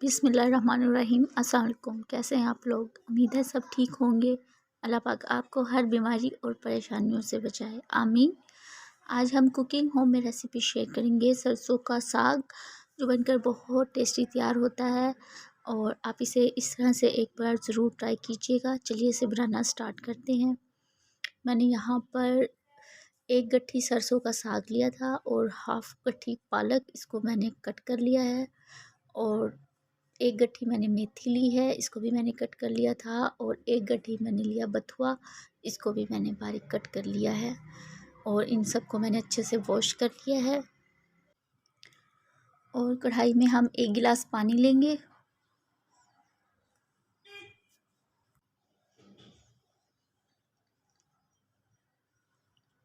बिस्मिल्लाहिर्रहमानिर्रहीम। अस्सलाम वालेकुम। कैसे हैं आप लोग? उम्मीद है सब ठीक होंगे। अल्लाह पाक आपको हर बीमारी और परेशानियों से बचाए, आमीन। आज हम कुकिंग होम में रेसिपी शेयर करेंगे सरसों का साग, जो बनकर बहुत टेस्टी तैयार होता है और आप इसे इस तरह से एक बार ज़रूर ट्राई कीजिएगा। चलिए इसे बनाना स्टार्ट करते हैं। मैंने यहाँ पर एक गट्ठी सरसों का साग लिया था और हाफ गट्ठी पालक, इसको मैंने कट कर लिया है। और एक गट्ठी मैंने मेथी ली है, इसको भी मैंने कट कर लिया था। और एक गट्ठी मैंने लिया बथुआ, इसको भी मैंने बारीक कट कर लिया है। और इन सबको मैंने अच्छे से वॉश कर लिया है। और कढ़ाई में हम 1 गिलास पानी लेंगे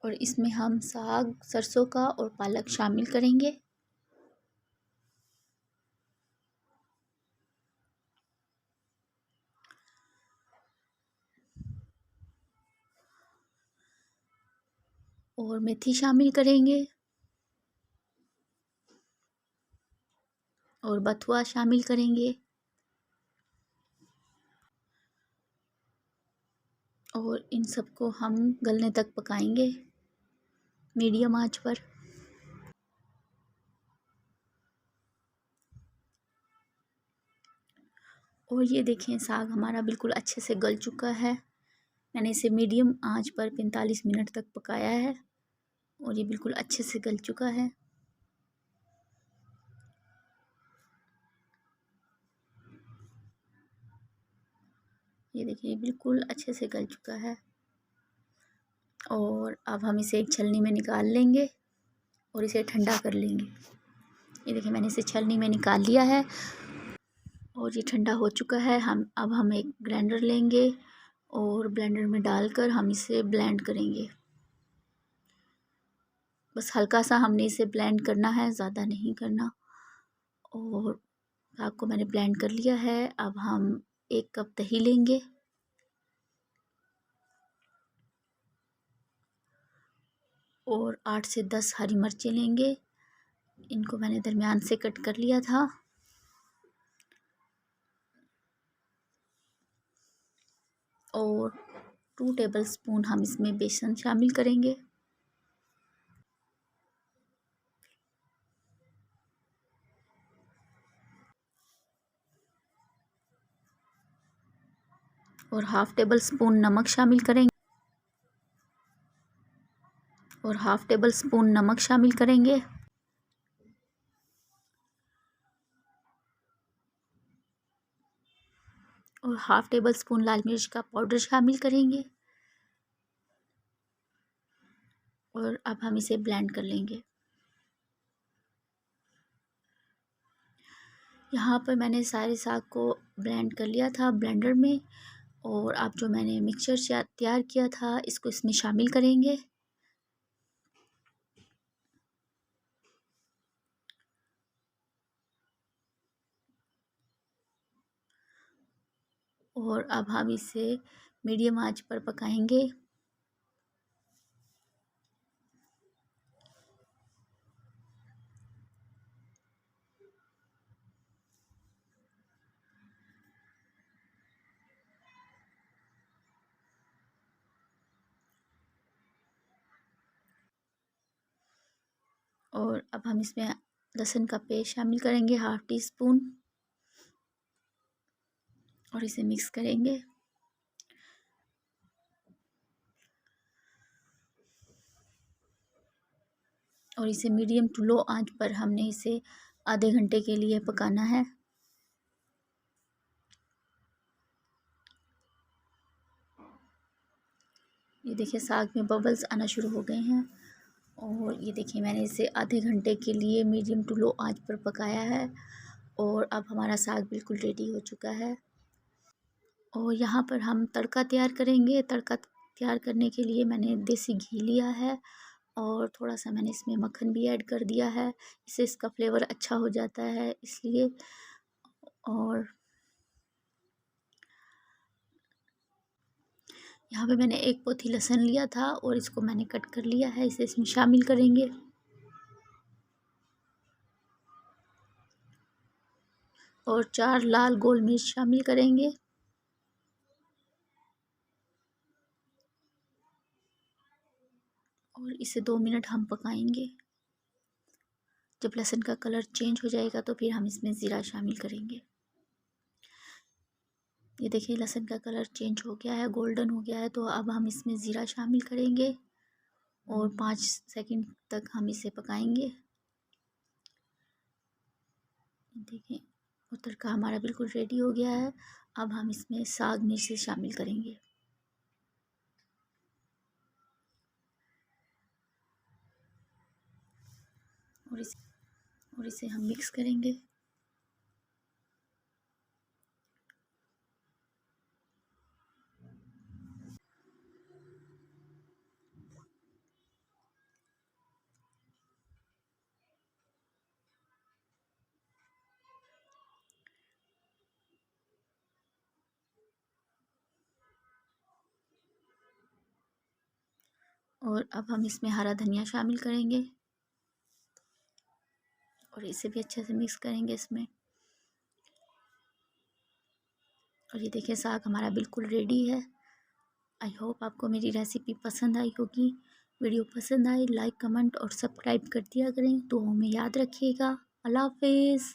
और इसमें हम साग, सरसों का और पालक शामिल करेंगे। और मेथी शामिल करेंगे और बथुआ शामिल करेंगे और इन सबको हम गलने तक पकाएंगे मीडियम आंच पर। और ये देखें, साग हमारा बिल्कुल अच्छे से गल चुका है। मैंने इसे मीडियम आंच पर 45 मिनट तक पकाया है और ये बिल्कुल अच्छे से गल चुका है। ये देखिए बिल्कुल अच्छे से गल चुका है। और अब हम इसे एक छलनी में निकाल लेंगे और इसे ठंडा कर लेंगे। ये देखिए मैंने इसे छलनी में निकाल लिया है और ये ठंडा हो चुका है। अब हम एक ग्राइंडर लेंगे और ब्लेंडर में डालकर हम इसे ब्लेंड करेंगे। बस हल्का सा हमने इसे ब्लेंड करना है, ज़्यादा नहीं करना। और साग को मैंने ब्लेंड कर लिया है। अब हम 1 कप दही लेंगे और 8 से 10 हरी मिर्चें लेंगे। इनको मैंने दरमियान से कट कर लिया था। और 2 टेबलस्पून हम इसमें बेसन शामिल करेंगे। और हाफ़ टेबल स्पून नमक शामिल करेंगे और हाफ़ टेबल स्पून नमक शामिल करेंगे। और हाफ़ टेबल स्पून लाल मिर्च का पाउडर शामिल करेंगे। और अब हम इसे ब्लेंड कर लेंगे। यहाँ पर मैंने सारे साग को ब्लेंड कर लिया था ब्लेंडर में। और अब जो मैंने मिक्सचर तैयार किया था, इसको इसमें शामिल करेंगे। और अब हम इसे मीडियम आंच पर पकाएंगे। और अब हम इसमें लहसुन का पेस्ट शामिल करेंगे, हाफ़ टी स्पून। और इसे मिक्स करेंगे। और इसे मीडियम टू लो आंच पर हमने इसे आधे घंटे के लिए पकाना है। ये देखिए साग में बबल्स आना शुरू हो गए हैं। और ये देखिए मैंने इसे आधे घंटे के लिए मीडियम टू लो आंच पर पकाया है। और अब हमारा साग बिल्कुल रेडी हो चुका है। और यहाँ पर हम तड़का तैयार करेंगे। तड़का तैयार करने के लिए मैंने देसी घी लिया है और थोड़ा सा मैंने इसमें मक्खन भी ऐड कर दिया है। इससे इसका फ्लेवर अच्छा हो जाता है इसलिए। और यहाँ पे मैंने 1 पोथी लहसुन लिया था और इसको मैंने कट कर लिया है। इसे इसमें शामिल करेंगे। और 4 लाल गोल मिर्च शामिल करेंगे। और इसे 2 मिनट हम पकाएंगे। जब लहसुन का कलर चेंज हो जाएगा तो फिर हम इसमें ज़ीरा शामिल करेंगे। ये देखिए लहसुन का कलर चेंज हो गया है, गोल्डन हो गया है, तो अब हम इसमें ज़ीरा शामिल करेंगे और 5 सेकंड तक हम इसे पकाएंगे। देखिए और तड़का हमारा बिल्कुल रेडी हो गया है। अब हम इसमें साग मिर्च शामिल करेंगे और इसे हम मिक्स करेंगे। और अब हम इसमें हरा धनिया शामिल करेंगे और इसे भी अच्छे से मिक्स करेंगे इसमें। और ये देखिए साग हमारा बिल्कुल रेडी है। आई होप आपको मेरी रेसिपी पसंद आई होगी। वीडियो पसंद आए लाइक कमेंट और सब्सक्राइब कर दिया करें। दुआओं में याद रखिएगा। अल्लाह हाफिज़।